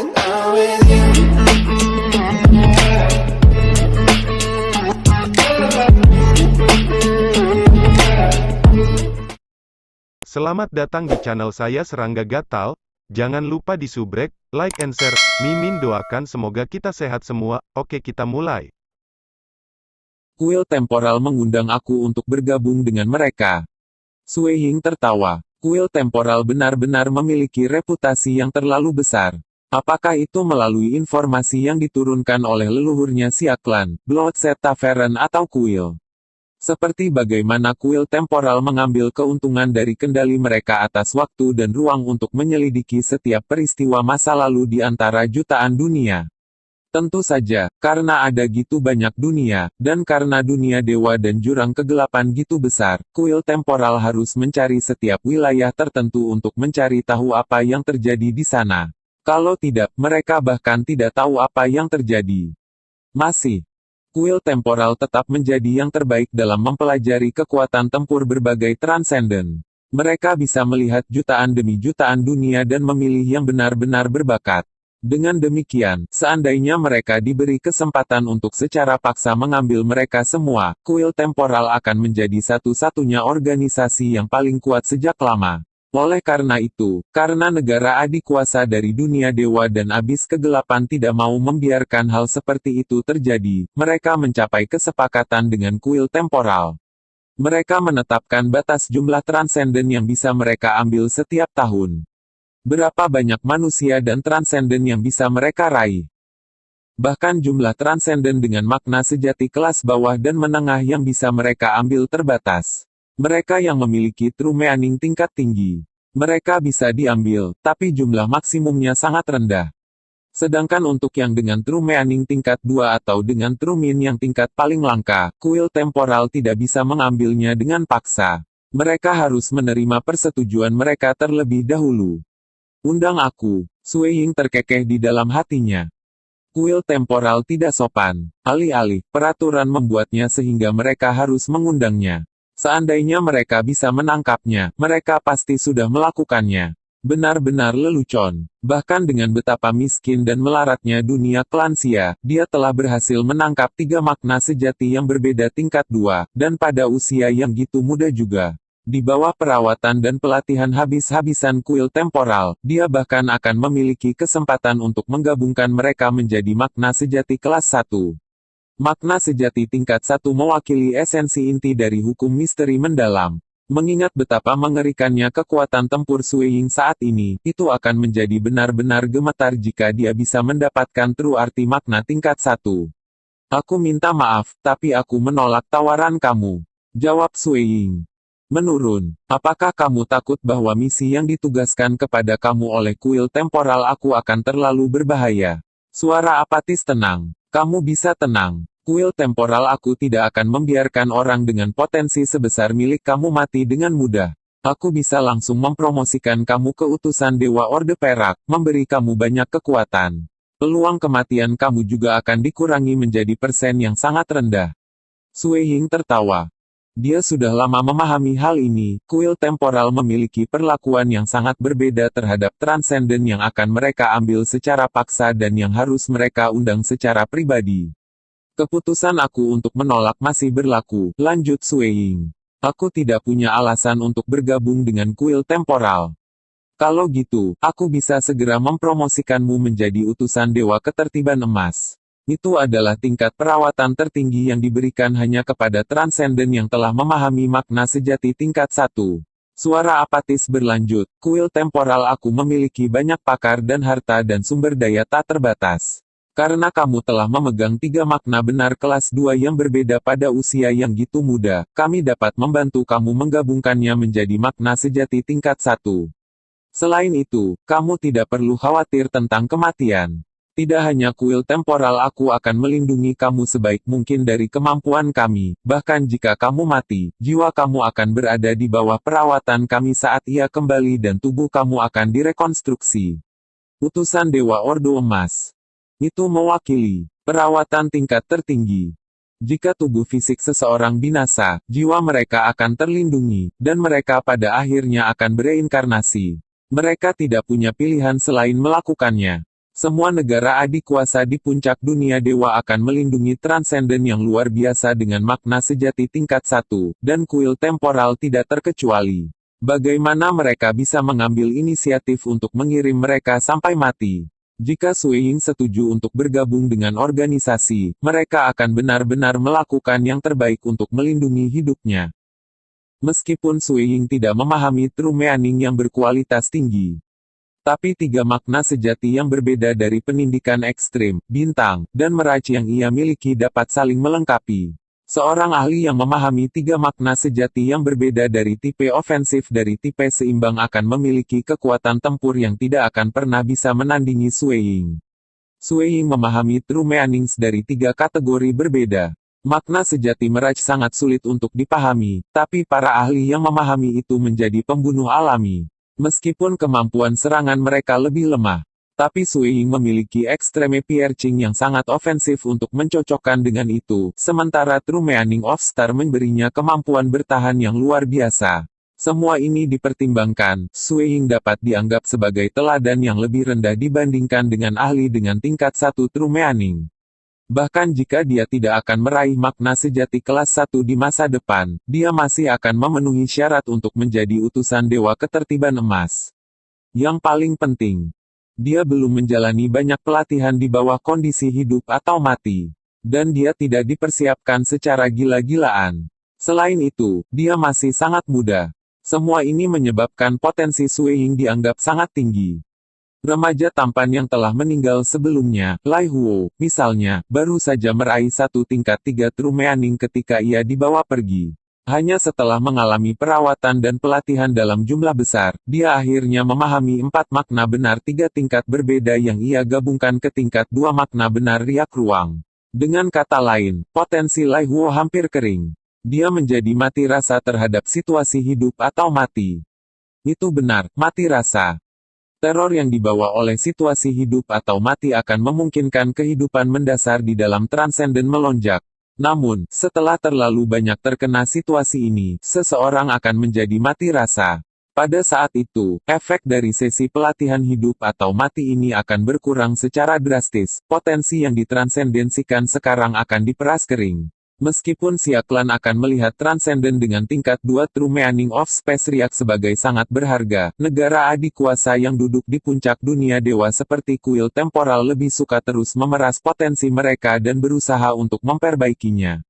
Selamat datang di channel saya Serangga Gatal. Jangan lupa di subrek, like and share. Mimin doakan semoga kita sehat semua. Oke, kita mulai. Kuil temporal mengundang aku untuk bergabung dengan mereka. Sui Ying tertawa. Kuil temporal benar-benar memiliki reputasi yang terlalu besar. Apakah itu melalui informasi yang diturunkan oleh leluhurnya Siaklan, Bloodset Tavern atau kuil? Seperti bagaimana kuil temporal mengambil keuntungan dari kendali mereka atas waktu dan ruang untuk menyelidiki setiap peristiwa masa lalu di antara jutaan dunia. Tentu saja, karena ada gitu banyak dunia, dan karena dunia dewa dan jurang kegelapan gitu besar, kuil temporal harus mencari setiap wilayah tertentu untuk mencari tahu apa yang terjadi di sana. Kalau tidak, mereka bahkan tidak tahu apa yang terjadi. Kuil temporal tetap menjadi yang terbaik dalam mempelajari kekuatan tempur berbagai transenden. Mereka bisa melihat jutaan demi jutaan dunia dan memilih yang benar-benar berbakat. Dengan demikian, seandainya mereka diberi kesempatan untuk secara paksa mengambil mereka semua, kuil temporal akan menjadi satu-satunya organisasi yang paling kuat sejak lama. Oleh karena itu, karena negara adikuasa dari dunia dewa dan abis kegelapan tidak mau membiarkan hal seperti itu terjadi, mereka mencapai kesepakatan dengan kuil temporal. Mereka menetapkan batas jumlah transenden yang bisa mereka ambil setiap tahun. Berapa banyak manusia dan transenden yang bisa mereka raih? Bahkan jumlah transenden dengan makna sejati kelas bawah dan menengah yang bisa mereka ambil terbatas. Mereka yang memiliki true meaning tingkat tinggi. Mereka bisa diambil, tapi jumlah maksimumnya sangat rendah. Sedangkan untuk yang dengan true meaning tingkat 2 atau dengan true mean yang tingkat paling langka, kuil temporal tidak bisa mengambilnya dengan paksa. Mereka harus menerima persetujuan mereka terlebih dahulu. Undang aku, Sui Ying terkekeh di dalam hatinya. Kuil temporal tidak sopan. Alih-alih, peraturan membuatnya sehingga mereka harus mengundangnya. Seandainya mereka bisa menangkapnya, mereka pasti sudah melakukannya. Benar-benar lelucon. Bahkan dengan betapa miskin dan melaratnya dunia Klansia, dia telah berhasil menangkap 3 makna sejati yang berbeda tingkat 2, dan pada usia yang gitu muda juga. Di bawah perawatan dan pelatihan habis-habisan kuil temporal, dia bahkan akan memiliki kesempatan untuk menggabungkan mereka menjadi makna sejati kelas 1. Makna sejati tingkat 1 mewakili esensi inti dari hukum misteri mendalam. Mengingat betapa mengerikannya kekuatan tempur Sui Ying saat ini, itu akan menjadi benar-benar gemetar jika dia bisa mendapatkan true arti makna tingkat 1. Aku minta maaf, tapi aku menolak tawaran kamu. Jawab Sui Ying. Menurun, apakah kamu takut bahwa misi yang ditugaskan kepada kamu oleh kuil temporal aku akan terlalu berbahaya? Suara apatis tenang. Kamu bisa tenang. Kuil temporal aku tidak akan membiarkan orang dengan potensi sebesar milik kamu mati dengan mudah. Aku bisa langsung mempromosikan kamu ke utusan Dewa Orde Perak, memberi kamu banyak kekuatan. Peluang kematian kamu juga akan dikurangi menjadi persen yang sangat rendah. Sui Ying tertawa. Dia sudah lama memahami hal ini, kuil temporal memiliki perlakuan yang sangat berbeda terhadap transenden yang akan mereka ambil secara paksa dan yang harus mereka undang secara pribadi. Keputusan aku untuk menolak masih berlaku, lanjut Sui Ying. Aku tidak punya alasan untuk bergabung dengan kuil temporal. Kalau gitu, aku bisa segera mempromosikanmu menjadi utusan Dewa Ketertiban Emas. Itu adalah tingkat perawatan tertinggi yang diberikan hanya kepada transenden yang telah memahami makna sejati tingkat 1. Suara apatis berlanjut, kuil temporal aku memiliki banyak pakar dan harta dan sumber daya tak terbatas. Karena kamu telah memegang 3 makna benar kelas 2 yang berbeda pada usia yang gitu muda, kami dapat membantu kamu menggabungkannya menjadi makna sejati tingkat 1. Selain itu, kamu tidak perlu khawatir tentang kematian. Tidak hanya kuil temporal aku akan melindungi kamu sebaik mungkin dari kemampuan kami, bahkan jika kamu mati, jiwa kamu akan berada di bawah perawatan kami saat ia kembali dan tubuh kamu akan direkonstruksi. Utusan Dewa Ordo Emas. Itu mewakili perawatan tingkat tertinggi. Jika tubuh fisik seseorang binasa, jiwa mereka akan terlindungi, dan mereka pada akhirnya akan bereinkarnasi. Mereka tidak punya pilihan selain melakukannya. Semua negara adikuasa di puncak dunia dewa akan melindungi transenden yang luar biasa dengan makna sejati tingkat 1, dan kuil temporal tidak terkecuali. Bagaimana mereka bisa mengambil inisiatif untuk mengirim mereka sampai mati? Jika Sui Ying setuju untuk bergabung dengan organisasi, mereka akan benar-benar melakukan yang terbaik untuk melindungi hidupnya. Meskipun Sui Ying tidak memahami true meaning yang berkualitas tinggi, tapi tiga makna sejati yang berbeda dari pendidikan ekstrim, bintang, dan Mirage yang ia miliki dapat saling melengkapi. Seorang ahli yang memahami tiga makna sejati yang berbeda dari tipe ofensif dari tipe seimbang akan memiliki kekuatan tempur yang tidak akan pernah bisa menandingi Sui Ying. Sui Ying memahami true meanings dari tiga kategori berbeda. Makna sejati Mirage sangat sulit untuk dipahami, tapi para ahli yang memahami itu menjadi pembunuh alami. Meskipun kemampuan serangan mereka lebih lemah, tapi Sui Ying memiliki extreme piercing yang sangat ofensif untuk mencocokkan dengan itu, sementara True Meaning of Star memberinya kemampuan bertahan yang luar biasa. Semua ini dipertimbangkan, Sui Ying dapat dianggap sebagai teladan yang lebih rendah dibandingkan dengan ahli dengan tingkat 1 True Meaning. Bahkan jika dia tidak akan meraih makna sejati kelas 1 di masa depan, dia masih akan memenuhi syarat untuk menjadi utusan Dewa Ketertiban Emas. Yang paling penting, dia belum menjalani banyak pelatihan di bawah kondisi hidup atau mati. Dan dia tidak dipersiapkan secara gila-gilaan. Selain itu, dia masih sangat muda. Semua ini menyebabkan potensi Sui Ying dianggap sangat tinggi. Remaja tampan yang telah meninggal sebelumnya, Lai Huo, misalnya, baru saja meraih satu tingkat 3 True Meaning ketika ia dibawa pergi. Hanya setelah mengalami perawatan dan pelatihan dalam jumlah besar, dia akhirnya memahami 4 makna benar 3 tingkat berbeda yang ia gabungkan ke tingkat 2 makna benar riak ruang. Dengan kata lain, potensi Lai Huo hampir kering. Dia menjadi mati rasa terhadap situasi hidup atau mati. Itu benar, mati rasa. Teror yang dibawa oleh situasi hidup atau mati akan memungkinkan kehidupan mendasar di dalam transenden melonjak. Namun, setelah terlalu banyak terkena situasi ini, seseorang akan menjadi mati rasa. Pada saat itu, efek dari sesi pelatihan hidup atau mati ini akan berkurang secara drastis. Potensi yang ditransendensikan sekarang akan diperas kering. Meskipun Siaklan akan melihat transenden dengan tingkat 2 True Meaning of Space Riak sebagai sangat berharga, negara adikuasa yang duduk di puncak dunia dewa seperti kuil temporal lebih suka terus memeras potensi mereka dan berusaha untuk memperbaikinya.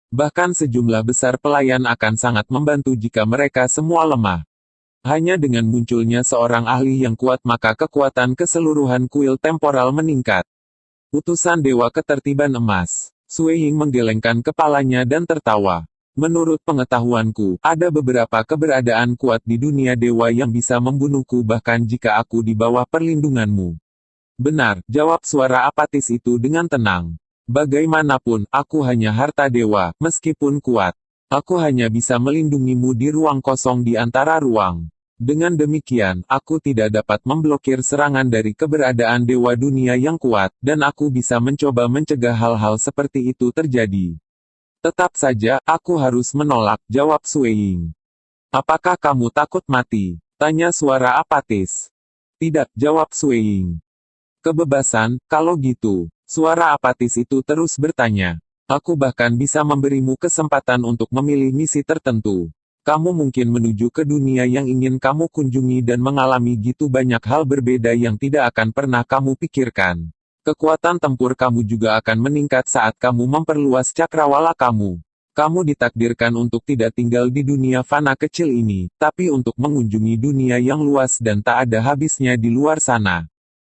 Bahkan sejumlah besar pelayan akan sangat membantu jika mereka semua lemah. Hanya dengan munculnya seorang ahli yang kuat maka kekuatan keseluruhan kuil temporal meningkat. Utusan Dewa Ketertiban Emas. Sui Ying menggelengkan kepalanya dan tertawa. Menurut pengetahuanku, ada beberapa keberadaan kuat di dunia dewa yang bisa membunuhku bahkan jika aku di bawah perlindunganmu. Benar, jawab suara apatis itu dengan tenang. Bagaimanapun, aku hanya harta dewa, meskipun kuat. Aku hanya bisa melindungimu di ruang kosong di antara ruang. Dengan demikian, aku tidak dapat memblokir serangan dari keberadaan dewa dunia yang kuat, dan aku bisa mencoba mencegah hal-hal seperti itu terjadi. Tetap saja, aku harus menolak, jawab Sui Ying. Apakah kamu takut mati? Tanya suara apatis. Tidak, jawab Sui Ying. Kebebasan, kalau gitu. Suara apatis itu terus bertanya. Aku bahkan bisa memberimu kesempatan untuk memilih misi tertentu. Kamu mungkin menuju ke dunia yang ingin kamu kunjungi dan mengalami gitu banyak hal berbeda yang tidak akan pernah kamu pikirkan. Kekuatan tempur kamu juga akan meningkat saat kamu memperluas cakrawala kamu. Kamu ditakdirkan untuk tidak tinggal di dunia fana kecil ini, tapi untuk mengunjungi dunia yang luas dan tak ada habisnya di luar sana.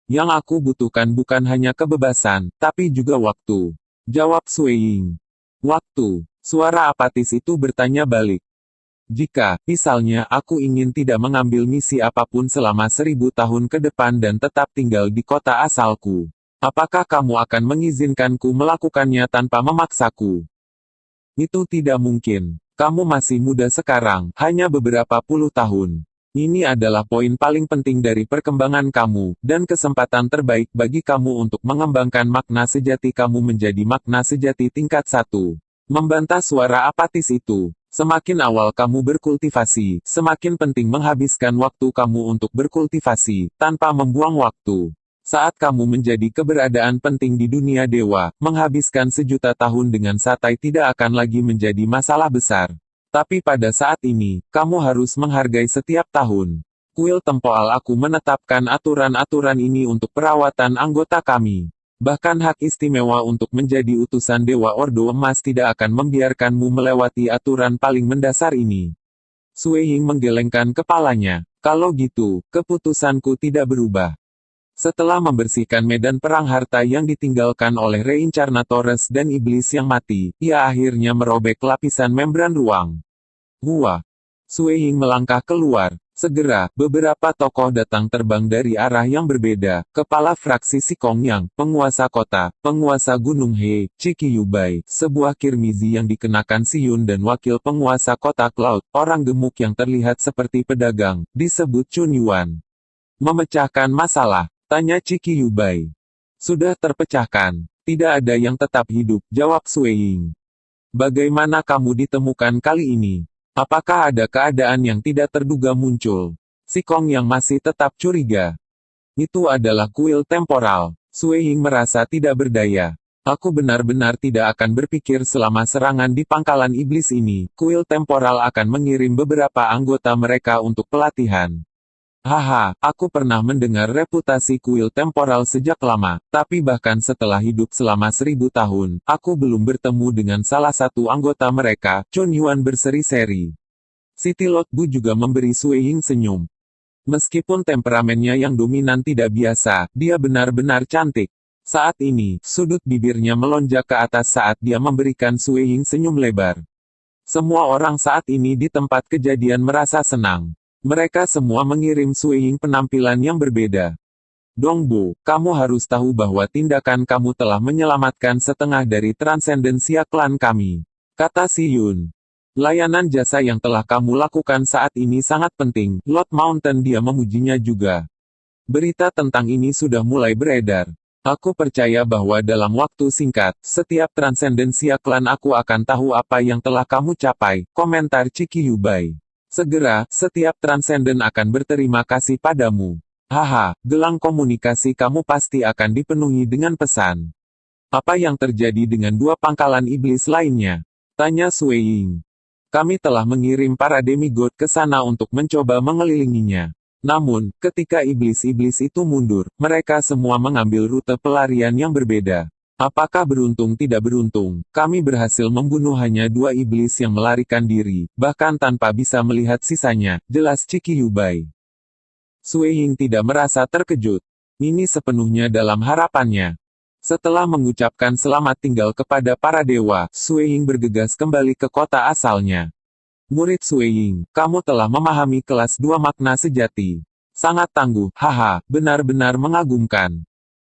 Yang aku butuhkan bukan hanya kebebasan, tapi juga waktu. Jawab Sui Ying. Waktu. Suara apatis itu bertanya balik. Jika, misalnya, aku ingin tidak mengambil misi apapun selama 1000 tahun ke depan dan tetap tinggal di kota asalku, apakah kamu akan mengizinkanku melakukannya tanpa memaksaku? Itu tidak mungkin. Kamu masih muda sekarang, hanya beberapa puluh tahun. Ini adalah poin paling penting dari perkembangan kamu, dan kesempatan terbaik bagi kamu untuk mengembangkan makna sejati kamu menjadi makna sejati tingkat 1. Membantah suara apatis itu. Semakin awal kamu berkultivasi, semakin penting menghabiskan waktu kamu untuk berkultivasi, tanpa membuang waktu. Saat kamu menjadi keberadaan penting di dunia dewa, menghabiskan sejuta tahun dengan satai tidak akan lagi menjadi masalah besar. Tapi pada saat ini, kamu harus menghargai setiap tahun. Kuil temporal aku menetapkan aturan-aturan ini untuk perawatan anggota kami. Bahkan hak istimewa untuk menjadi utusan Dewa Ordo Emas tidak akan membiarkanmu melewati aturan paling mendasar ini. Sui Ying menggelengkan kepalanya. Kalau gitu, keputusanku tidak berubah. Setelah membersihkan medan perang harta yang ditinggalkan oleh Reincarnatores dan iblis yang mati, ia akhirnya merobek lapisan membran ruang. Gua. Sui Ying melangkah keluar. Segera, beberapa tokoh datang terbang dari arah yang berbeda. Kepala fraksi Sikong Yang, penguasa kota, penguasa Gunung He, Ciki Yubai, sebuah kirmizi yang dikenakan Siyun dan wakil penguasa kota Cloud, orang gemuk yang terlihat seperti pedagang, disebut Chun Yuan. Memecahkan masalah. Tanya Ciki Yubai. Sudah terpecahkan. Tidak ada yang tetap hidup, jawab Sui Ying. Bagaimana kamu ditemukan kali ini? Apakah ada keadaan yang tidak terduga muncul? Sikong yang masih tetap curiga. Itu adalah kuil temporal. Sui Ying merasa tidak berdaya. Aku benar-benar tidak akan berpikir selama serangan di pangkalan iblis ini, kuil temporal akan mengirim beberapa anggota mereka untuk pelatihan. Haha, aku pernah mendengar reputasi kuil temporal sejak lama, tapi bahkan setelah hidup selama 1000 tahun, aku belum bertemu dengan salah satu anggota mereka, Chun Yuan berseri-seri. Siti Lot Bu juga memberi Sui Ying senyum. Meskipun temperamennya yang dominan tidak biasa, dia benar-benar cantik. Saat ini, sudut bibirnya melonjak ke atas saat dia memberikan Sui Ying senyum lebar. Semua orang saat ini di tempat kejadian merasa senang. Mereka semua mengirim Sui Ying penampilan yang berbeda. Dongbo, kamu harus tahu bahwa tindakan kamu telah menyelamatkan setengah dari transendensia klan kami. Kata Si Yun. Layanan jasa yang telah kamu lakukan saat ini sangat penting. Lord Mountain dia memujinya juga. Berita tentang ini sudah mulai beredar. Aku percaya bahwa dalam waktu singkat, setiap transendensia klan aku akan tahu apa yang telah kamu capai. Komentar Ciki Yubai. Segera, setiap transenden akan berterima kasih padamu. Haha, gelang komunikasi kamu pasti akan dipenuhi dengan pesan. Apa yang terjadi dengan dua pangkalan iblis lainnya? Tanya Sui Ying. Kami telah mengirim para demigod ke sana untuk mencoba mengelilinginya. Namun, ketika iblis-iblis itu mundur, mereka semua mengambil rute pelarian yang berbeda. Apakah beruntung tidak beruntung, kami berhasil membunuh hanya 2 iblis yang melarikan diri, bahkan tanpa bisa melihat sisanya, jelas Ciki Yubai. Sui Ying tidak merasa terkejut. Ini sepenuhnya dalam harapannya. Setelah mengucapkan selamat tinggal kepada para dewa, Sui Ying bergegas kembali ke kota asalnya. Murid Sui Ying, kamu telah memahami kelas 2 makna sejati. Sangat tangguh, haha, benar-benar mengagumkan.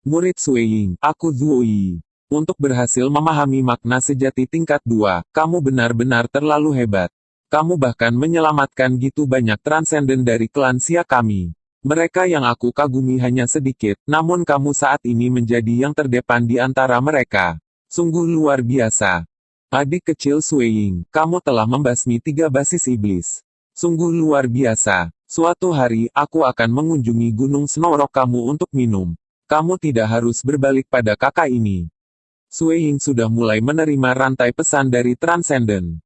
Murid Sui Ying, aku Zuo Yi. Untuk berhasil memahami makna sejati tingkat 2, kamu benar-benar terlalu hebat. Kamu bahkan menyelamatkan gitu banyak transenden dari klan Xia kami. Mereka yang aku kagumi hanya sedikit, namun kamu saat ini menjadi yang terdepan di antara mereka. Sungguh luar biasa. Adik kecil Sui Ying, kamu telah membasmi 3 basis iblis. Sungguh luar biasa. Suatu hari, aku akan mengunjungi Gunung Snow Rock kamu untuk minum. Kamu tidak harus berbalik pada kakak ini. Sui Ying sudah mulai menerima rantai pesan dari Transcendent.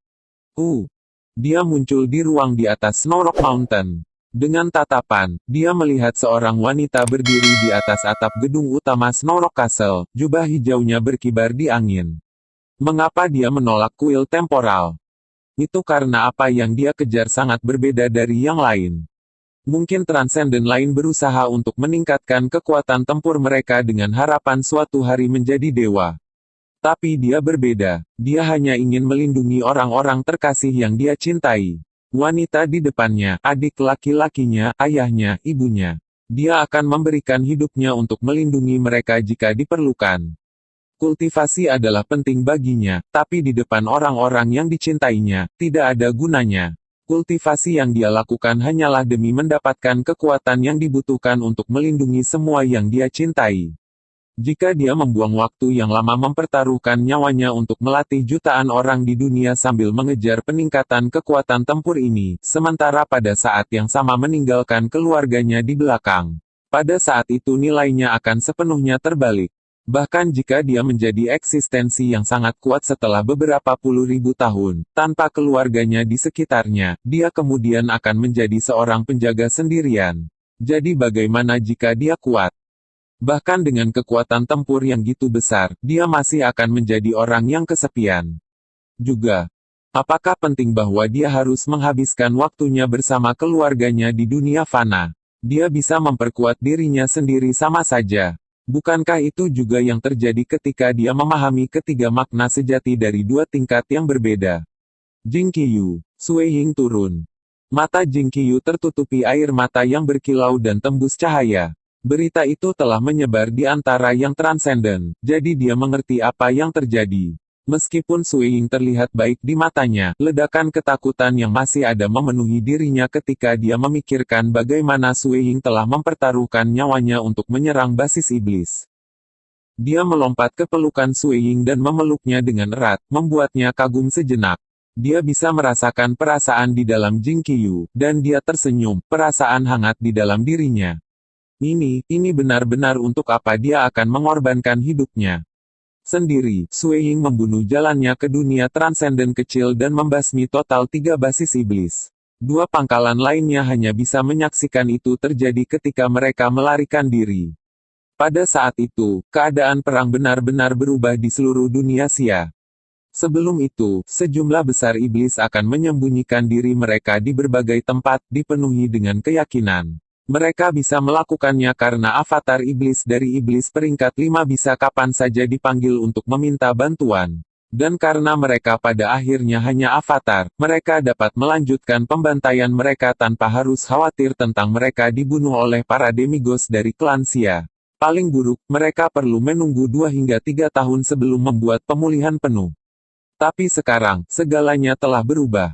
Dia muncul di ruang di atas Snow Rock Mountain. Dengan tatapan, dia melihat seorang wanita berdiri di atas atap gedung utama Snow Rock Castle, jubah hijaunya berkibar di angin. Mengapa dia menolak kuil temporal? Itu karena apa yang dia kejar sangat berbeda dari yang lain. Mungkin Transcendent lain berusaha untuk meningkatkan kekuatan tempur mereka dengan harapan suatu hari menjadi dewa. Tapi dia berbeda. Dia hanya ingin melindungi orang-orang terkasih yang dia cintai. Wanita di depannya, adik laki-lakinya, ayahnya, ibunya. Dia akan memberikan hidupnya untuk melindungi mereka jika diperlukan. Kultivasi adalah penting baginya, tapi di depan orang-orang yang dicintainya, tidak ada gunanya. Kultivasi yang dia lakukan hanyalah demi mendapatkan kekuatan yang dibutuhkan untuk melindungi semua yang dia cintai. Jika dia membuang waktu yang lama mempertaruhkan nyawanya untuk melatih jutaan orang di dunia sambil mengejar peningkatan kekuatan tempur ini, sementara pada saat yang sama meninggalkan keluarganya di belakang. Pada saat itu nilainya akan sepenuhnya terbalik. Bahkan jika dia menjadi eksistensi yang sangat kuat setelah beberapa puluh ribu tahun, tanpa keluarganya di sekitarnya, dia kemudian akan menjadi seorang penjaga sendirian. Jadi bagaimana jika dia kuat? Bahkan dengan kekuatan tempur yang gitu besar, dia masih akan menjadi orang yang kesepian. Juga, apakah penting bahwa dia harus menghabiskan waktunya bersama keluarganya di dunia fana? Dia bisa memperkuat dirinya sendiri sama saja. Bukankah itu juga yang terjadi ketika dia memahami ketiga makna sejati dari dua tingkat yang berbeda? Jing Qiyu, Sui Ying turun. Mata Jing Qiyu tertutupi air mata yang berkilau dan tembus cahaya. Berita itu telah menyebar di antara yang transenden, jadi dia mengerti apa yang terjadi. Meskipun Sui Ying terlihat baik di matanya, ledakan ketakutan yang masih ada memenuhi dirinya ketika dia memikirkan bagaimana Sui Ying telah mempertaruhkan nyawanya untuk menyerang basis iblis. Dia melompat ke pelukan Sui Ying dan memeluknya dengan erat, membuatnya kagum sejenak. Dia bisa merasakan perasaan di dalam Jing Qiyu, dan dia tersenyum, perasaan hangat di dalam dirinya. Ini benar-benar untuk apa dia akan mengorbankan hidupnya. Sendiri, Sui Ying membunuh jalannya ke dunia transenden kecil dan membasmi total 3 basis iblis. 2 pangkalan lainnya hanya bisa menyaksikan itu terjadi ketika mereka melarikan diri. Pada saat itu, keadaan perang benar-benar berubah di seluruh dunia Xia. Sebelum itu, sejumlah besar iblis akan menyembunyikan diri mereka di berbagai tempat, dipenuhi dengan keyakinan. Mereka bisa melakukannya karena avatar iblis dari iblis peringkat 5 bisa kapan saja dipanggil untuk meminta bantuan. Dan karena mereka pada akhirnya hanya avatar, mereka dapat melanjutkan pembantaian mereka tanpa harus khawatir tentang mereka dibunuh oleh para demigos dari klan Xia. Paling buruk, mereka perlu menunggu 2 hingga 3 tahun sebelum membuat pemulihan penuh. Tapi sekarang, segalanya telah berubah.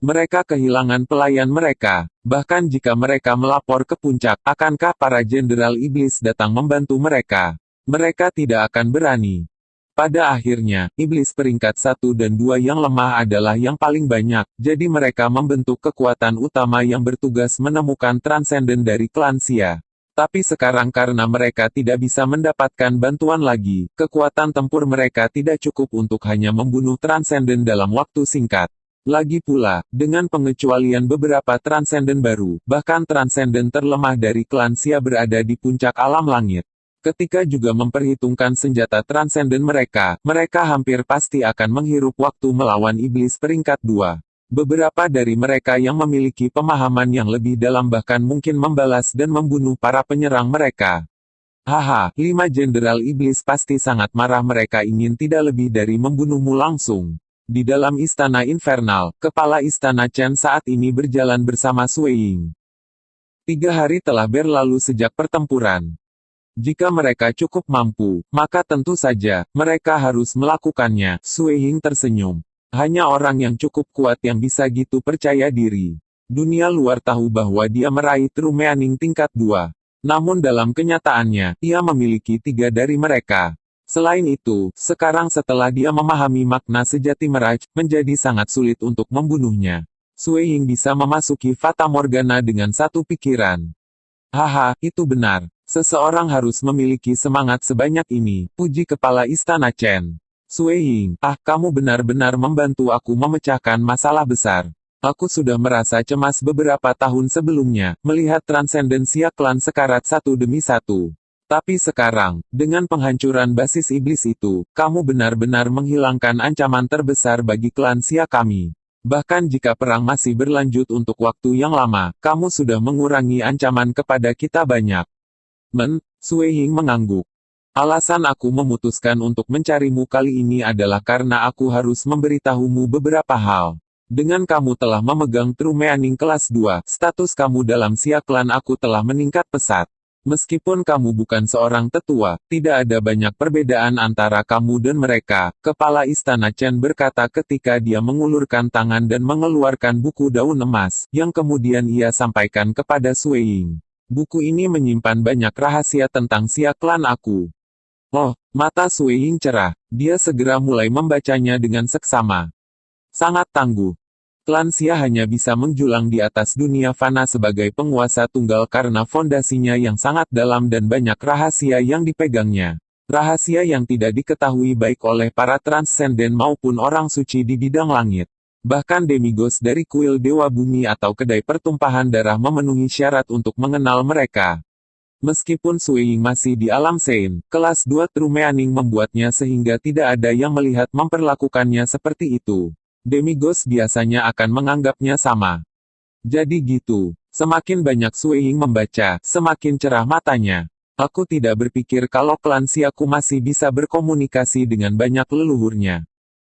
Mereka kehilangan pelayan mereka. Bahkan jika mereka melapor ke puncak, akankah para jenderal iblis datang membantu mereka? Mereka tidak akan berani. Pada akhirnya, iblis peringkat 1 dan 2 yang lemah adalah yang paling banyak, jadi mereka membentuk kekuatan utama yang bertugas menemukan transenden dari klan Xia. Tapi sekarang karena mereka tidak bisa mendapatkan bantuan lagi, kekuatan tempur mereka tidak cukup untuk hanya membunuh transenden dalam waktu singkat. Lagi pula, dengan pengecualian beberapa transenden baru, bahkan transenden terlemah dari klan Xia berada di puncak alam langit. Ketika juga memperhitungkan senjata transenden mereka, mereka hampir pasti akan menghirup waktu melawan iblis peringkat 2. Beberapa dari mereka yang memiliki pemahaman yang lebih dalam bahkan mungkin membalas dan membunuh para penyerang mereka. Haha, 5 jenderal iblis pasti sangat marah, mereka ingin tidak lebih dari membunuhmu langsung. Di dalam istana infernal, kepala istana Chen saat ini berjalan bersama Sui Ying. 3 hari telah berlalu sejak pertempuran. Jika mereka cukup mampu, maka tentu saja, mereka harus melakukannya. Sui Ying tersenyum. Hanya orang yang cukup kuat yang bisa gitu percaya diri. Dunia luar tahu bahwa dia meraih True Meaning tingkat 2. Namun dalam kenyataannya, ia memiliki 3 dari mereka. Selain itu, sekarang setelah dia memahami makna sejati Mirage, menjadi sangat sulit untuk membunuhnya. Sui Ying bisa memasuki Fata Morgana dengan satu pikiran. Haha, itu benar. Seseorang harus memiliki semangat sebanyak ini, puji kepala istana Chen. Sui Ying, kamu benar-benar membantu aku memecahkan masalah besar. Aku sudah merasa cemas beberapa tahun sebelumnya, melihat transendensia klan sekarat satu demi satu. Tapi sekarang, dengan penghancuran basis iblis itu, kamu benar-benar menghilangkan ancaman terbesar bagi klan Xia kami. Bahkan jika perang masih berlanjut untuk waktu yang lama, kamu sudah mengurangi ancaman kepada kita banyak. Sui Ying mengangguk. Alasan aku memutuskan untuk mencarimu kali ini adalah karena aku harus memberitahumu beberapa hal. Dengan kamu telah memegang True Meaning kelas 2, status kamu dalam Xia klan aku telah meningkat pesat. Meskipun kamu bukan seorang tetua, tidak ada banyak perbedaan antara kamu dan mereka, kepala istana Chen berkata ketika dia mengulurkan tangan dan mengeluarkan buku daun emas, yang kemudian ia sampaikan kepada Sui Ying. Buku ini menyimpan banyak rahasia tentang Xia klan aku. Oh, mata Sui Ying cerah, dia segera mulai membacanya dengan seksama. Sangat tangguh. Klan Xia hanya bisa menjulang di atas dunia fana sebagai penguasa tunggal karena fondasinya yang sangat dalam dan banyak rahasia yang dipegangnya. Rahasia yang tidak diketahui baik oleh para transenden maupun orang suci di bidang langit. Bahkan demigos dari kuil Dewa Bumi atau kedai pertumpahan darah memenuhi syarat untuk mengenal mereka. Meskipun Sui Ying masih di alam Sein, kelas 2 True Meaning membuatnya sehingga tidak ada yang melihat memperlakukannya seperti itu. Demigos biasanya akan menganggapnya sama. Jadi gitu, semakin banyak Sui Ying membaca, semakin cerah matanya. Aku tidak berpikir kalau klan Xiaku masih bisa berkomunikasi dengan banyak leluhurnya.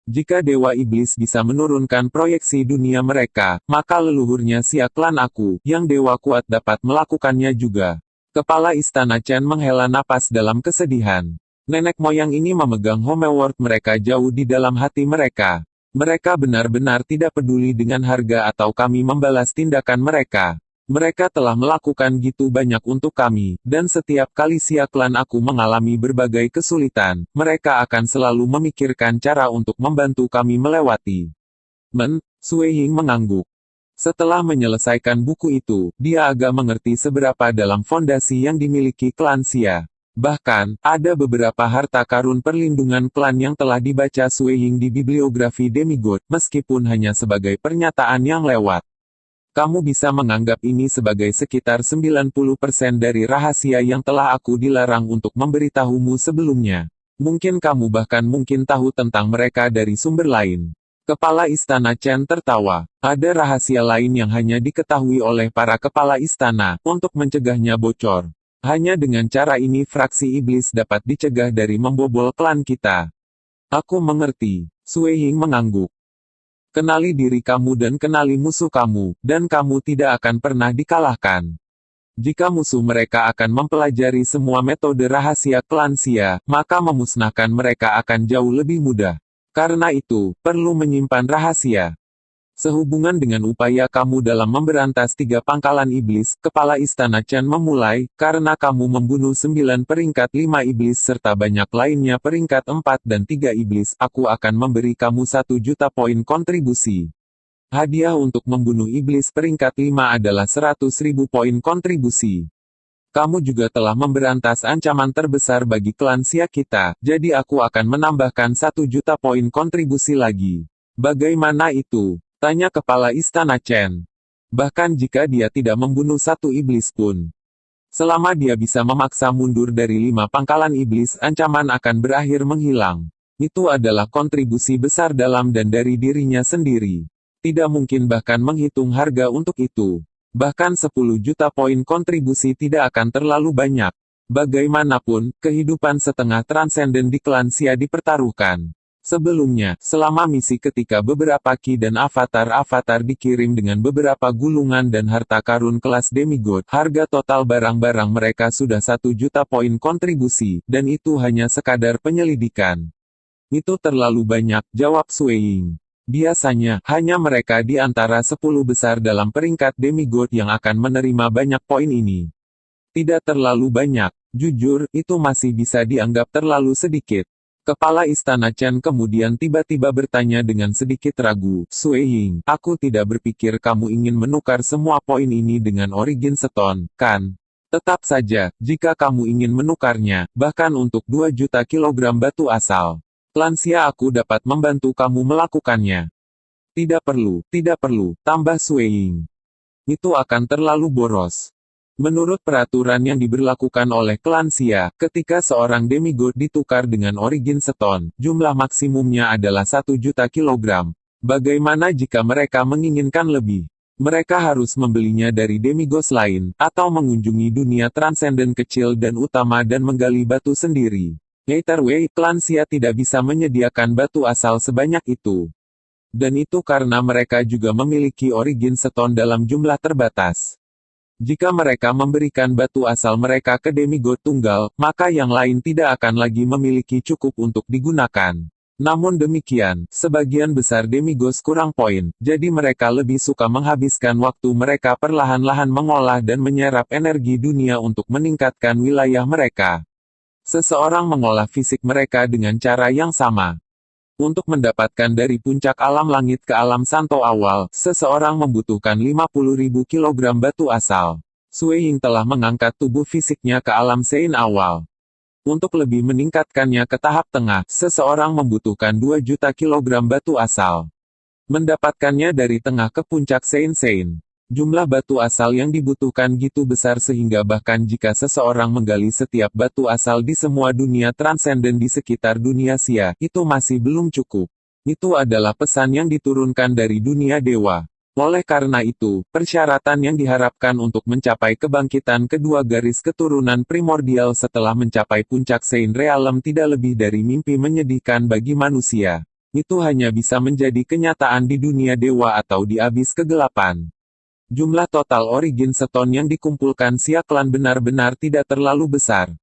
Jika Dewa Iblis bisa menurunkan proyeksi dunia mereka, maka leluhurnya Xia klan aku, yang dewa kuat dapat melakukannya juga. Kepala Istana Chen menghela napas dalam kesedihan. Nenek moyang ini memegang homeworld mereka jauh di dalam hati mereka. Mereka benar-benar tidak peduli dengan harga atau kami membalas tindakan mereka. Mereka telah melakukan gitu banyak untuk kami, dan setiap kali Xia klan aku mengalami berbagai kesulitan, mereka akan selalu memikirkan cara untuk membantu kami melewati. Sui Ying mengangguk. Setelah menyelesaikan buku itu, dia agak mengerti seberapa dalam fondasi yang dimiliki klan Xia. Bahkan, ada beberapa harta karun perlindungan klan yang telah dibaca Sui Ying di bibliografi demigod, meskipun hanya sebagai pernyataan yang lewat. Kamu bisa menganggap ini sebagai sekitar 90% dari rahasia yang telah aku dilarang untuk memberitahumu sebelumnya. Mungkin kamu bahkan mungkin tahu tentang mereka dari sumber lain. Kepala Istana Chen tertawa. Ada rahasia lain yang hanya diketahui oleh para kepala istana, untuk mencegahnya bocor. Hanya dengan cara ini fraksi iblis dapat dicegah dari membobol klan kita. Aku mengerti. Sui Ying mengangguk. Kenali diri kamu dan kenali musuh kamu, dan kamu tidak akan pernah dikalahkan. Jika musuh mereka akan mempelajari semua metode rahasia klan Xia, maka memusnahkan mereka akan jauh lebih mudah. Karena itu, perlu menyimpan rahasia. Sehubungan dengan upaya kamu dalam memberantas 3 pangkalan iblis, Kepala Istana Chen memulai, karena kamu membunuh 9 peringkat 5 iblis serta banyak lainnya peringkat 4 dan 3 iblis, aku akan memberi kamu 1 juta poin kontribusi. Hadiah untuk membunuh iblis peringkat 5 adalah 100.000 poin kontribusi. Kamu juga telah memberantas ancaman terbesar bagi klan Xia kita, jadi aku akan menambahkan 1 juta poin kontribusi lagi. Bagaimana itu? Tanya Kepala Istana Chen. Bahkan jika dia tidak membunuh 1 iblis pun. Selama dia bisa memaksa mundur dari 5 pangkalan iblis, ancaman akan berakhir menghilang. Itu adalah kontribusi besar dalam dan dari dirinya sendiri. Tidak mungkin bahkan menghitung harga untuk itu. Bahkan 10 juta poin kontribusi tidak akan terlalu banyak. Bagaimanapun, kehidupan setengah transenden di klan Xia dipertaruhkan. Sebelumnya, selama misi ketika beberapa ki dan avatar-avatar dikirim dengan beberapa gulungan dan harta karun kelas demigod, harga total barang-barang mereka sudah 1 juta poin kontribusi, dan itu hanya sekadar penyelidikan. Itu terlalu banyak, jawab Sui Ying. Biasanya, hanya mereka di antara 10 besar dalam peringkat demigod yang akan menerima banyak poin ini. Tidak terlalu banyak, jujur, itu masih bisa dianggap terlalu sedikit. Kepala Istana Chen kemudian tiba-tiba bertanya dengan sedikit ragu, Sui Ying, aku tidak berpikir kamu ingin menukar semua poin ini dengan Origin Stone, kan? Tetap saja, jika kamu ingin menukarnya, bahkan untuk 2 juta kilogram batu asal. Klan Xia aku dapat membantu kamu melakukannya. Tidak perlu, tambah Sui Ying. Itu akan terlalu boros. Menurut peraturan yang diberlakukan oleh klan Xia, ketika seorang demigod ditukar dengan Origin Stone, jumlah maksimumnya adalah 1 juta kilogram. Bagaimana jika mereka menginginkan lebih? Mereka harus membelinya dari demigos lain, atau mengunjungi dunia transenden kecil dan utama dan menggali batu sendiri. Either way, klan Xia tidak bisa menyediakan batu asal sebanyak itu. Dan itu karena mereka juga memiliki Origin Stone dalam jumlah terbatas. Jika mereka memberikan batu asal mereka ke demigod tunggal, maka yang lain tidak akan lagi memiliki cukup untuk digunakan. Namun demikian, sebagian besar demigos kurang poin, jadi mereka lebih suka menghabiskan waktu mereka perlahan-lahan mengolah dan menyerap energi dunia untuk meningkatkan wilayah mereka. Seseorang mengolah fisik mereka dengan cara yang sama. Untuk mendapatkan dari puncak alam langit ke alam Santo awal, seseorang membutuhkan 50.000 kg batu asal. Sui Ying telah mengangkat tubuh fisiknya ke alam Sein awal. Untuk lebih meningkatkannya ke tahap tengah, seseorang membutuhkan 2 juta kilogram batu asal. Mendapatkannya dari tengah ke puncak Sein. Jumlah batu asal yang dibutuhkan gitu besar sehingga bahkan jika seseorang menggali setiap batu asal di semua dunia transenden di sekitar dunia Xia, itu masih belum cukup. Itu adalah pesan yang diturunkan dari dunia dewa. Oleh karena itu, persyaratan yang diharapkan untuk mencapai kebangkitan kedua garis keturunan primordial setelah mencapai puncak Sein Realm tidak lebih dari mimpi menyedihkan bagi manusia. Itu hanya bisa menjadi kenyataan di dunia dewa atau di abyss kegelapan. Jumlah total origin stone yang dikumpulkan Xia Clan benar-benar tidak terlalu besar.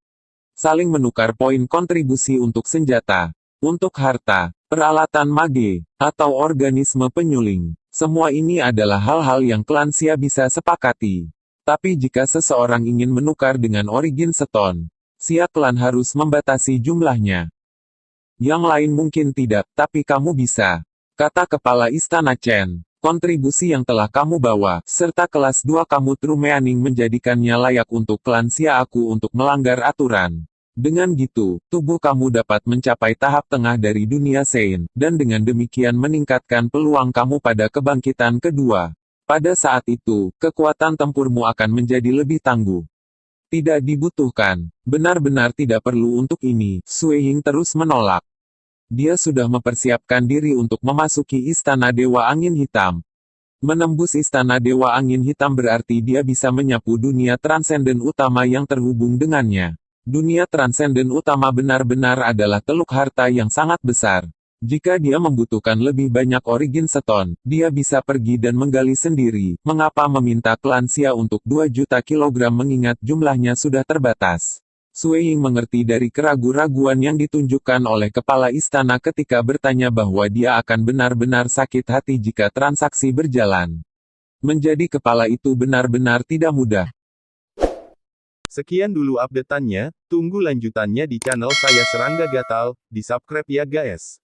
Saling menukar poin kontribusi untuk senjata, untuk harta, peralatan mage, atau organisme penyuling. Semua ini adalah hal-hal yang klan Xia bisa sepakati. Tapi jika seseorang ingin menukar dengan origin stone, Xia Clan harus membatasi jumlahnya. Yang lain mungkin tidak, tapi kamu bisa, kata kepala istana Chen. Kontribusi yang telah kamu bawa, serta kelas 2 kamu True Meaning menjadikannya layak untuk klan Xia aku untuk melanggar aturan. Dengan gitu, tubuh kamu dapat mencapai tahap tengah dari dunia Sein, dan dengan demikian meningkatkan peluang kamu pada kebangkitan kedua. Pada saat itu, kekuatan tempurmu akan menjadi lebih tangguh. Tidak dibutuhkan, benar-benar tidak perlu untuk ini, Sui Ying terus menolak. Dia sudah mempersiapkan diri untuk memasuki Istana Dewa Angin Hitam. Menembus Istana Dewa Angin Hitam berarti dia bisa menyapu dunia transenden utama yang terhubung dengannya. Dunia transenden utama benar-benar adalah teluk harta yang sangat besar. Jika dia membutuhkan lebih banyak origin stone, dia bisa pergi dan menggali sendiri. Mengapa meminta klan Xia untuk 2 juta kilogram mengingat jumlahnya sudah terbatas? Sui Ying mengerti dari keraguan-raguan yang ditunjukkan oleh kepala istana ketika bertanya bahwa dia akan benar-benar sakit hati jika transaksi berjalan. Menjadi kepala itu benar-benar tidak mudah. Sekian dulu update-annya, tunggu lanjutannya di channel saya Serangga Gatal, di subscribe ya guys.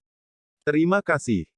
Terima kasih.